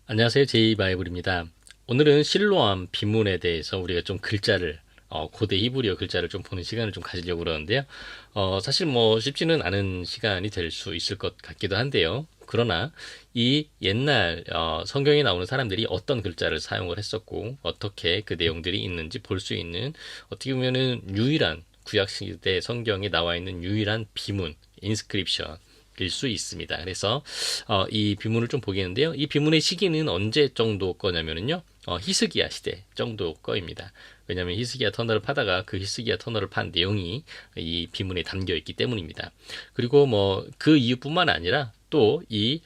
안녕하세요. 제이바이블입니다. 오늘은 실로암 비문에 대해서 우리가 좀 글자를 고대 히브리어 글자를 좀 보는 시간을 좀 가지려고 그러는데요. 사실 뭐 쉽지는 않은 시간이 될 수 있을 것 같기도 한데요. 그러나 이 옛날 성경에 나오는 사람들이 어떤 글자를 사용을 했었고 어떻게 그 내용들이 있는지 볼 수 있는 어떻게 보면은 유일한 구약시대 성경에 나와 있는 유일한 비문, 인스크립션 일 수 있습니다. 그래서 이 비문을 좀 보겠는데요. 이 비문의 시기는 언제 정도 거냐면요. 히스기야 시대 정도 거입니다. 왜냐하면 히스기야 터널을 파다가 그 히스기야 터널을 판 내용이 이 비문에 담겨 있기 때문입니다. 그리고 뭐 그 이유뿐만 아니라 또 이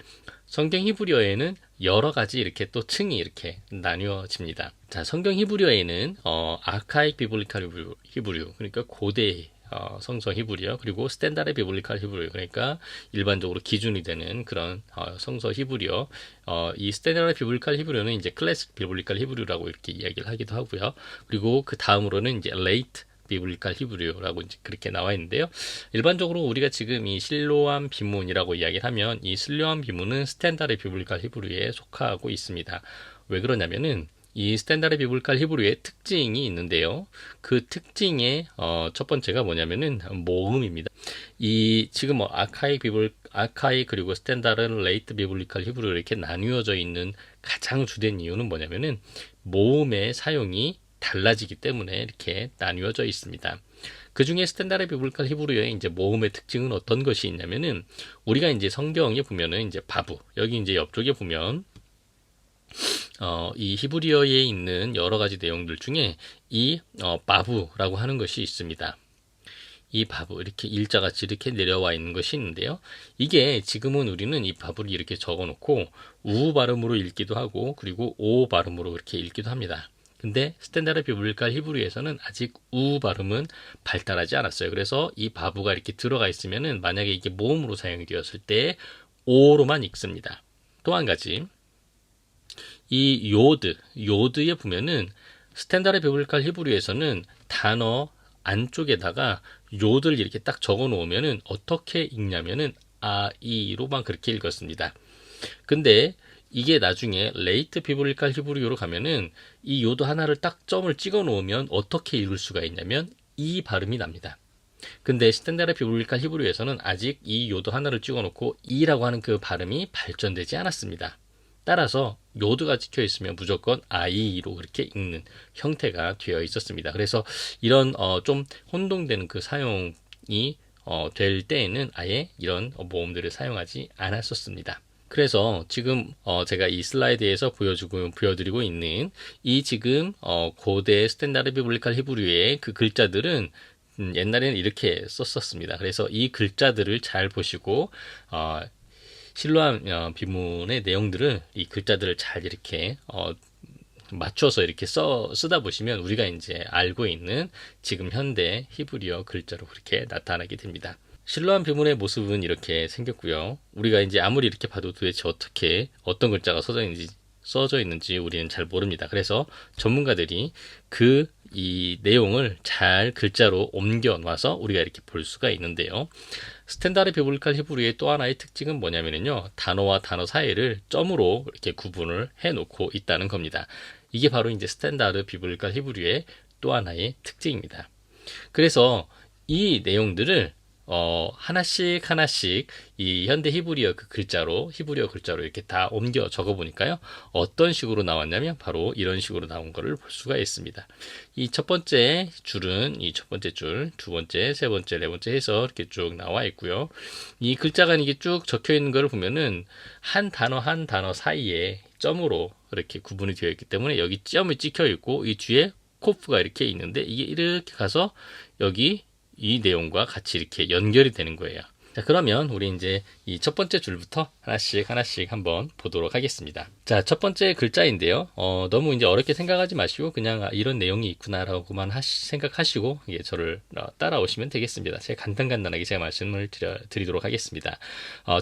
성경 히브리어에는 여러 가지 이렇게 또 층이 이렇게 나뉘어집니다. 자, 성경 히브리어에는 아카이크 비블리칼 히브리어, 그러니까 고대 성서 히브리어, 그리고 스탠다드 비블리칼 히브리어, 그러니까 일반적으로 기준이 되는 그런 성서 히브리어. 이 스탠다드 비블리칼 히브리어는 이제 클래식 비블리칼 히브리어라고 이렇게 이야기를 하기도 하고요. 그리고 그 다음으로는 이제 레이트 비블리칼 히브리어라고 이제 그렇게 나와 있는데요. 일반적으로 우리가 지금 이 실로암 비문이라고 이야기를 하면 이 실로암 비문은 스탠다드 비블리칼 히브리어에 속하고 있습니다. 왜 그러냐면은 이 스탠다드 비블리칼 히브리어의 특징이 있는데요. 그 특징의 첫 번째가 뭐냐면은 모음입니다. 이 지금 뭐 아카이 그리고 스탠다드 레이트 비블리칼 히브리어 이렇게 나뉘어져 있는 가장 주된 이유는 뭐냐면은 모음의 사용이 달라지기 때문에 이렇게 나뉘어져 있습니다. 그 중에 스탠다드 비블리칼 히브리어의 이제 모음의 특징은 어떤 것이 있냐면은 우리가 이제 성경에 보면은 이제 바브, 여기 이제 옆쪽에 보면 이 히브리어에 있는 여러 가지 내용들 중에 이 바브라고 하는 것이 있습니다. 이 바브, 이렇게 일자같이 이렇게 내려와 있는 것이 있는데요. 이게 지금은 우리는 이 바브를 이렇게 적어 놓고 우 발음으로 읽기도 하고 그리고 오 발음으로 이렇게 읽기도 합니다. 근데 스탠다드 비블리칼 히브리에서는 아직 우 발음은 발달하지 않았어요. 그래서 이 바브가 이렇게 들어가 있으면은 만약에 이게 모음으로 사용이 되었을 때 오로만 읽습니다. 또 한 가지, 이 요드에 보면은 스탠다드 비블리칼 히브리에서는 단어 안쪽에다가 요드를 이렇게 딱 적어 놓으면은 어떻게 읽냐면은 아이로만 그렇게 읽었습니다. 근데 이게 나중에 레이트 비블리칼 히브리어로 가면은 이 요드 하나를 딱 점을 찍어 놓으면 어떻게 읽을 수가 있냐면 이 발음이 납니다. 근데 스탠다드 비블리칼 히브리어에서는 아직 이 요드 하나를 찍어 놓고 이라고 하는 그 발음이 발전되지 않았습니다. 따라서 요드가 찍혀 있으면 무조건 아이로 그렇게 읽는 형태가 되어 있었습니다. 그래서 이런 좀 혼동되는 그 사용이 될 때에는 아예 이런 모음들을 사용하지 않았었습니다. 그래서 지금 제가 이 슬라이드에서 보여드리고 있는 이 지금 고대 스탠다드 비블리칼 히브리어의 그 글자들은 옛날에는 이렇게 썼었습니다. 그래서 이 글자들을 잘 보시고 실로암 비문의 내용들을 이 글자들을 잘 이렇게 맞춰서 이렇게 쓰다 보시면 우리가 이제 알고 있는 지금 현대 히브리어 글자로 그렇게 나타나게 됩니다. 실로암 비문의 모습은 이렇게 생겼고요. 우리가 이제 아무리 이렇게 봐도 도대체 어떻게 어떤 글자가 써져 있는지 우리는 잘 모릅니다. 그래서 전문가들이 이 내용을 잘 글자로 옮겨 놔서 우리가 이렇게 볼 수가 있는데요. 스탠다드 비블리칼 히브리어의 또 하나의 특징은 뭐냐면요. 단어와 단어 사이를 점으로 이렇게 구분을 해 놓고 있다는 겁니다. 이게 바로 이제 스탠다드 비블리칼 히브리어의 또 하나의 특징입니다. 그래서 이 내용들을 하나씩 하나씩 이 현대 히브리어 히브리어 글자로 이렇게 다 옮겨 적어 보니까요. 어떤 식으로 나왔냐면 바로 이런 식으로 나온 거를 볼 수가 있습니다. 이 첫 번째 줄은 이 첫 번째 줄, 두 번째, 세 번째, 네 번째 해서 이렇게 쭉 나와 있고요. 이 글자가 이게 쭉 적혀 있는 거를 보면은 한 단어 사이에 점으로 이렇게 구분이 되어 있기 때문에 여기 점이 찍혀 있고 이 뒤에 코프가 이렇게 있는데 이게 이렇게 가서 여기 이 내용과 같이 이렇게 연결이 되는 거예요. 자, 그러면 우리 이제 이 첫 번째 줄부터 하나씩 한번 보도록 하겠습니다. 자, 첫 번째 글자인데요. 너무 이제 어렵게 생각하지 마시고 그냥 이런 내용이 있구나라고만 생각하시고 저를 따라오시면 되겠습니다. 제가 간단하게 제가 말씀을 드리도록 하겠습니다.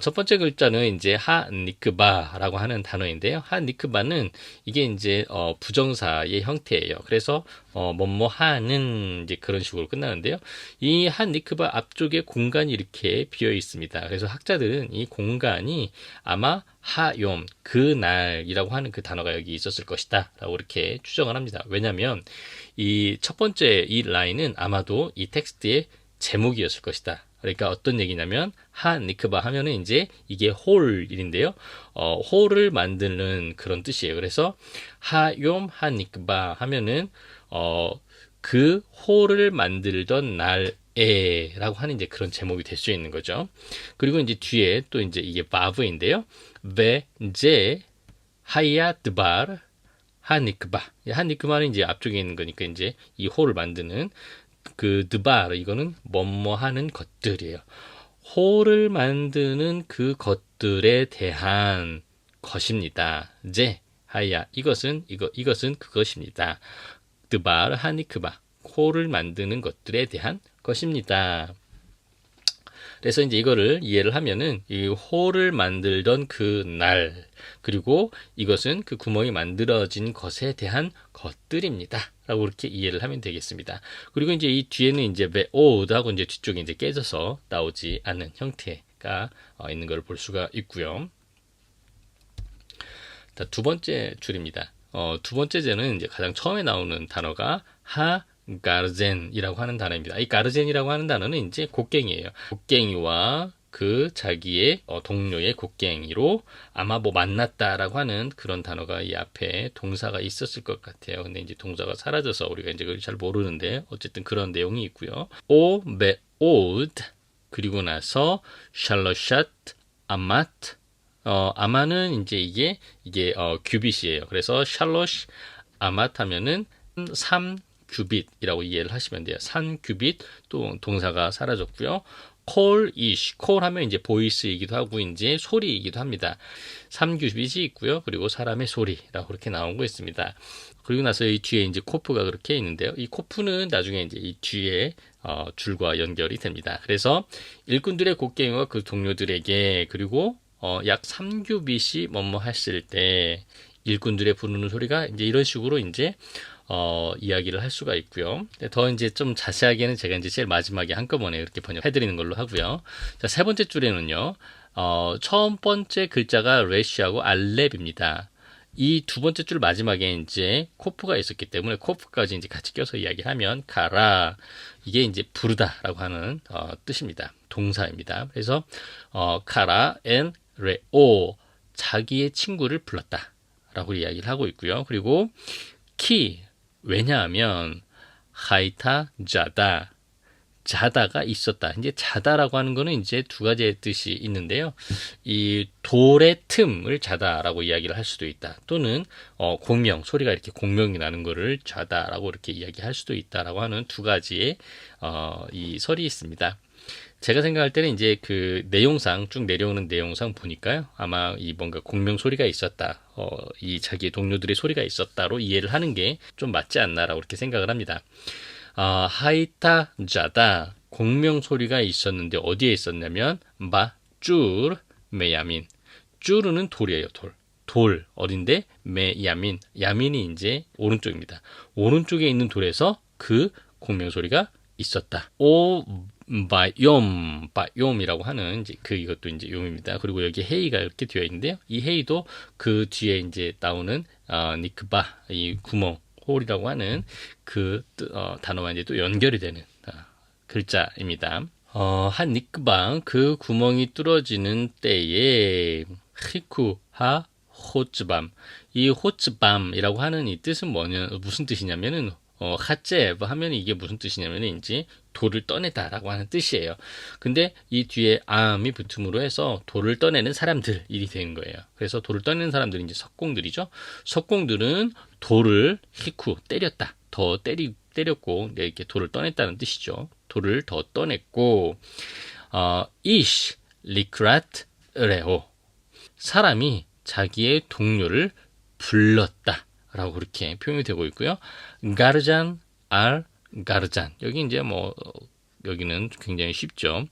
첫 번째 글자는 이제 하니크바라고 하는 단어인데요. 하니크바는 이게 이제 부정사의 형태예요. 그래서 뭐뭐 하는 이제 그런 식으로 끝나는데요. 이 하니크바 앞쪽에 공간이 이렇게 비어 있습니다. 그래서 학자들은 이 공간이 아마 하욤, 그날이라고 하는 그 단어가 여기 있었을 것이다 라고 이렇게 추정을 합니다. 왜냐하면 이 첫 번째 이 라인은 아마도 이 텍스트의 제목이었을 것이다. 그러니까 어떤 얘기냐면 하니크바 하면은 이제 이게 홀인데요. 홀을 만드는 그런 뜻이에요. 그래서 하욤 하니크바 하면은 그 홀을 만들던 날에 라고 하는 이제 그런 제목이 될 수 있는 거죠. 그리고 이제 뒤에 또 이제 이게 바브인데요. 베제 하야 드발 하니크바. 하니크바는 이제 앞쪽에 있는 거니까 이제 이 홀을 만드는 그 드발 이거는 뭐뭐 하는 것들이에요. 홀을 만드는 그 것들에 대한 것입니다. 제 하야 이것은 그것입니다. 드발 하니크바 홀을 만드는 것들에 대한 것입니다. 그래서 이제 이거를 이해를 하면은 이 홀을 만들던 그 날 그리고 이것은 그 구멍이 만들어진 것에 대한 것들입니다. 라고 이렇게 이해를 하면 되겠습니다. 그리고 이제 이 뒤에는 이제 베오드 하고 이제 뒤쪽에 이제 깨져서 나오지 않는 형태가 있는 걸 볼 수가 있고요. 자, 두 번째 줄입니다. 두 번째 제는 이제 가장 처음에 나오는 단어가 가르젠이라고 하는 단어입니다. 이 가르젠이라고 하는 단어는 이제 곡괭이에요. 곡괭이와 그 자기의 동료의 곡괭이로 아마 뭐 만났다라고 하는 그런 단어가 이 앞에 동사가 있었을 것 같아요. 근데 이제 동사가 사라져서 우리가 이제 그걸 잘 모르는데 어쨌든 그런 내용이 있고요. 오, 베, 오드 그리고 나서 샬러샷, 아마트 아마는 이제 이게 규빗이에요. 그래서 샬롯 아마트 하면은 3규빗이라고 이해를 하시면 돼요. 3규빗 또 동사가 사라졌고요. 콜 하면 이제 보이스이기도 하고 이제 소리이기도 합니다. 3규빗이 있고요. 그리고 사람의 소리라고 그렇게 나온 거 있습니다. 그리고 나서 이 뒤에 이제 코프가 그렇게 있는데요. 이 코프는 나중에 이제 이 뒤에 줄과 연결이 됩니다. 그래서 일꾼들의 곡괭이와 그 동료들에게 그리고 약 3규빗이 뭐뭐 했을 때 일꾼들의 부르는 소리가 이제 이런 식으로 이제 이야기를 할 수가 있고요. 더 이제 좀 자세하게는 제가 이제 제일 마지막에 한꺼번에 이렇게 번역해드리는 걸로 하고요. 자, 세 번째 줄에는요, 처음 번째 글자가 레시하고 알렙입니다. 이 두 번째 줄 마지막에 이제 코프가 있었기 때문에 코프까지 이제 같이 껴서 이야기하면 가라 이게 이제 부르다라고 하는 뜻입니다. 동사입니다. 그래서 가라 앤 레오 자기의 친구를 불렀다라고 이야기를 하고 있고요. 그리고 키 왜냐하면 하이타 자다가 있었다. 이제 자다라고 하는 거는 이제 두 가지의 뜻이 있는데요. 이 돌의 틈을 자다라고 이야기를 할 수도 있다. 또는 공명 소리가 이렇게 공명이 나는 거를 자다라고 이렇게 이야기할 수도 있다라고 하는 두 가지의 이 설이 있습니다. 제가 생각할 때는 이제 그 내용상 쭉 내려오는 내용상 보니까요. 아마 이 뭔가 공명 소리가 있었다. 이 자기의 동료들의 소리가 있었다로 이해를 하는 게 좀 맞지 않나라고 이렇게 생각을 합니다. 하이타 자다 공명 소리가 있었는데 어디에 있었냐면 줄 메야민 쭈르는 돌이에요. 돌 어딘데 야민이 이제 오른쪽입니다. 오른쪽에 있는 돌에서 그 공명 소리가 있었다. 바욤이라고 하는 이제 이것도 이제 용입니다. 그리고 여기 헤이가 이렇게 되어 있는데요. 이 헤이도 그 뒤에 이제 나오는 니크바 이 구멍 홀이라고 하는 그 단어와 이제 또 연결이 되는 글자입니다. 한 니크방 그 구멍이 뚫어지는 때에 히쿠하 호츠밤 이 호츠밤이라고 하는 이 뜻은 무슨 뜻이냐면은 하제브 하면 이게 무슨 뜻이냐면은 이제 돌을 떠내다라고 하는 뜻이에요. 근데 이 뒤에 암이 붙음으로 해서 돌을 떠내는 사람들이 되는 거예요. 그래서 돌을 떠내는 사람들이 이제 석공들이죠. 석공들은 돌을 히쿠 때렸다. 더 때렸고 이렇게 돌을 떠냈다는 뜻이죠. 돌을 더 떠냈고 이시 리크라트 레오 사람이 자기의 동료를 불렀다. 라고 그렇게 표현이 되고 있고요. 가르잔 가르잔 여기 이제 여기는 굉장히 쉽죠.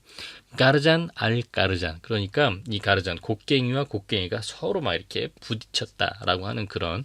가르잔 가르잔 그러니까 이 가르잔 곡괭이와 곡괭이가 서로 막 이렇게 부딪혔다라고 하는 그런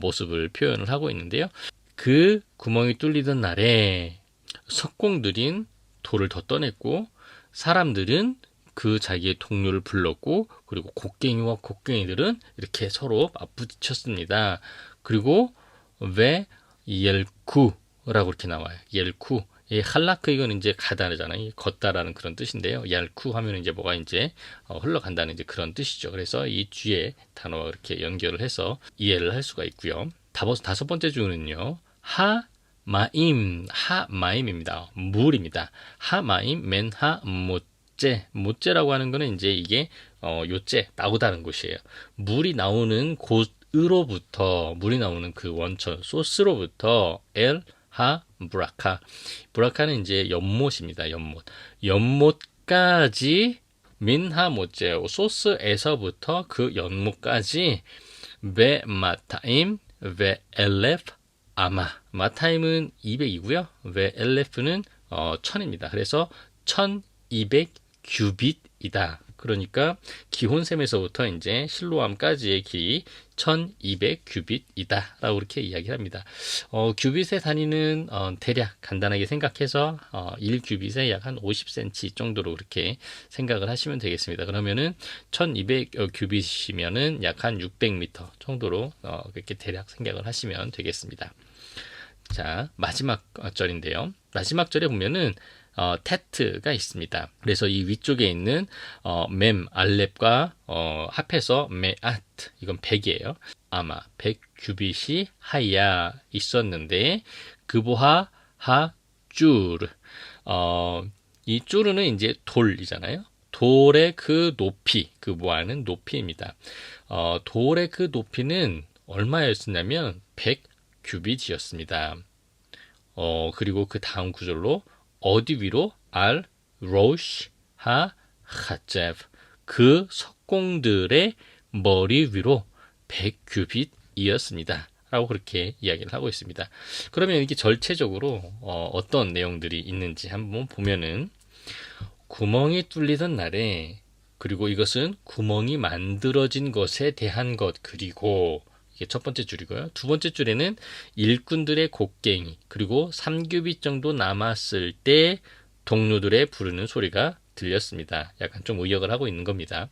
모습을 표현을 하고 있는데요. 그 구멍이 뚫리던 날에 석공들인 돌을 더 떠냈고 사람들은 그 자기의 동료를 불렀고 그리고 곡괭이와 곡괭이들은 이렇게 서로 맞부딪혔습니다. 그리고 왜 옐쿠라고 이렇게 나와요. 옐쿠. 이 할라크 이건 이제 가다잖아요. 걷다라는 그런 뜻인데요. 얄쿠 하면 이제 뭐가 이제 흘러간다는 이제 그런 뜻이죠. 그래서 이 뒤에 단어와 이렇게 연결을 해서 이해를 할 수가 있고요. 다섯 번째 주는요. 하마임입니다. 물입니다. 하마임 맨하 모째라고 하는 거는 이제 이게 요째 나오다는 곳이에요. 물이 나오는 곳으로부터 물이 나오는 그 원천 소스로부터 브라카는 이제 연못입니다. 연못까지 민하 모째 소스에서부터 그 연못까지 베 마타임 베 엘레프 아마 마타임은 200이고요. 왜 엘레프는 1000입니다. 그래서 1200 규빗이다. 그러니까 기혼셈에서부터 이제 실로암까지의 길이 1200 규빗이다 라고 이렇게 이야기를 합니다. 규빗의 단위는 대략 간단하게 생각해서 1규빗에 약 한 50cm 정도로 그렇게 생각을 하시면 되겠습니다. 그러면은 1200 규빗이면은 약 한 600m 정도로 그렇게 대략 생각을 하시면 되겠습니다. 자, 마지막 절인데요. 마지막 절에 보면은 테트가 있습니다. 그래서 이 위쪽에 있는 맴, 알렙과 합해서 메아트, 이건 100이에요. 아마 100 규빗이 하야 있었는데 그보하 하쭈르 이 쭈르는 이제 돌이잖아요. 돌의 그 높이, 그 모아는 높이입니다. 돌의 그 높이는 얼마였었냐면 100 규빗이었습니다. 그리고 그 다음 구절로 어디 위로 알 로시 하 하제브 그 석공들의 머리 위로 100 규빗이었습니다. 라고 그렇게 이야기를 하고 있습니다. 그러면 이게 절체적으로 어떤 내용들이 있는지 한번 보면은 구멍이 뚫리던 날에 그리고 이것은 구멍이 만들어진 것에 대한 것 그리고 이게 첫 번째 줄이고요. 두 번째 줄에는 일꾼들의 곡괭이 그리고 3규빗 정도 남았을 때 동료들의 부르는 소리가 들렸습니다. 약간 좀 의역을 하고 있는 겁니다.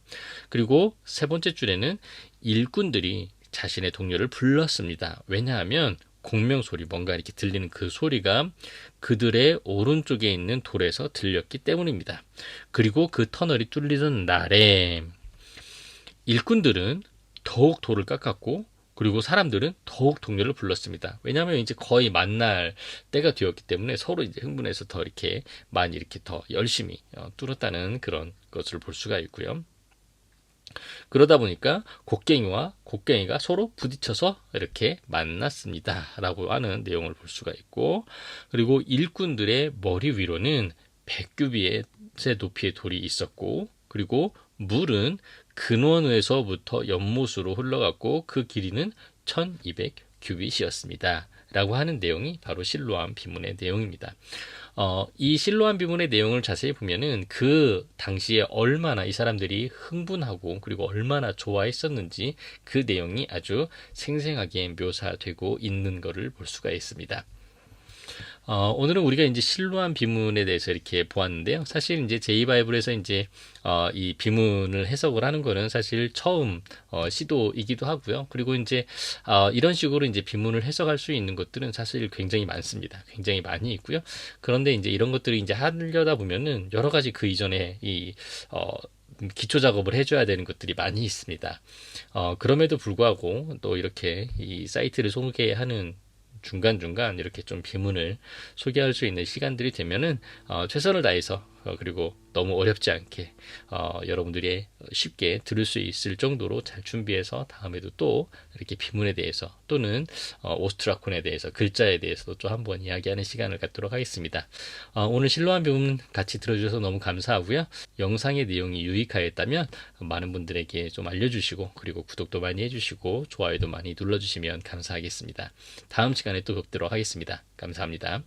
그리고 세 번째 줄에는 일꾼들이 자신의 동료를 불렀습니다. 왜냐하면 공명소리, 뭔가 이렇게 들리는 그 소리가 그들의 오른쪽에 있는 돌에서 들렸기 때문입니다. 그리고 그 터널이 뚫리던 날에 일꾼들은 더욱 돌을 깎았고 그리고 사람들은 더욱 동료를 불렀습니다. 왜냐하면 이제 거의 만날 때가 되었기 때문에 서로 이제 흥분해서 더 이렇게 많이 이렇게 더 열심히 뚫었다는 그런 것을 볼 수가 있고요. 그러다 보니까 곡괭이와 곡괭이가 서로 부딪혀서 이렇게 만났습니다. 라고 하는 내용을 볼 수가 있고, 그리고 일꾼들의 머리 위로는 100규빗의 높이의 돌이 있었고, 그리고 물은 근원에서부터 연못으로 흘러갔고 그 길이는 1200 규빗이었습니다. 라고 하는 내용이 바로 실로암 비문의 내용입니다. 이 실로암 비문의 내용을 자세히 보면은 그 당시에 얼마나 이 사람들이 흥분하고 그리고 얼마나 좋아했었는지 그 내용이 아주 생생하게 묘사되고 있는 것을 볼 수가 있습니다. 오늘은 우리가 이제 실로암 비문에 대해서 이렇게 보았는데요. 사실 이제 제2바이블에서 이제 이 비문을 해석을 하는 거는 사실 처음 시도이기도 하고요. 그리고 이제 이런 식으로 이제 비문을 해석할 수 있는 것들은 사실 굉장히 많습니다. 굉장히 많이 있고요. 그런데 이제 이런 것들이 이제 하려다 보면은 여러 가지 그 이전에 이 기초 작업을 해줘야 되는 것들이 많이 있습니다. 그럼에도 불구하고 또 이렇게 이 사이트를 소개하는 중간중간 이렇게 좀 비문을 소개할 수 있는 시간들이 되면은 최선을 다해서 그리고 너무 어렵지 않게 여러분들이 쉽게 들을 수 있을 정도로 잘 준비해서 다음에도 또 이렇게 비문에 대해서 또는 오스트라콘에 대해서 글자에 대해서도 좀 한번 이야기하는 시간을 갖도록 하겠습니다. 오늘 실로암 비문 같이 들어주셔서 너무 감사하고요. 영상의 내용이 유익하였다면 많은 분들에게 좀 알려주시고 그리고 구독도 많이 해주시고 좋아요도 많이 눌러주시면 감사하겠습니다. 다음 시간에 또 뵙도록 하겠습니다. 감사합니다.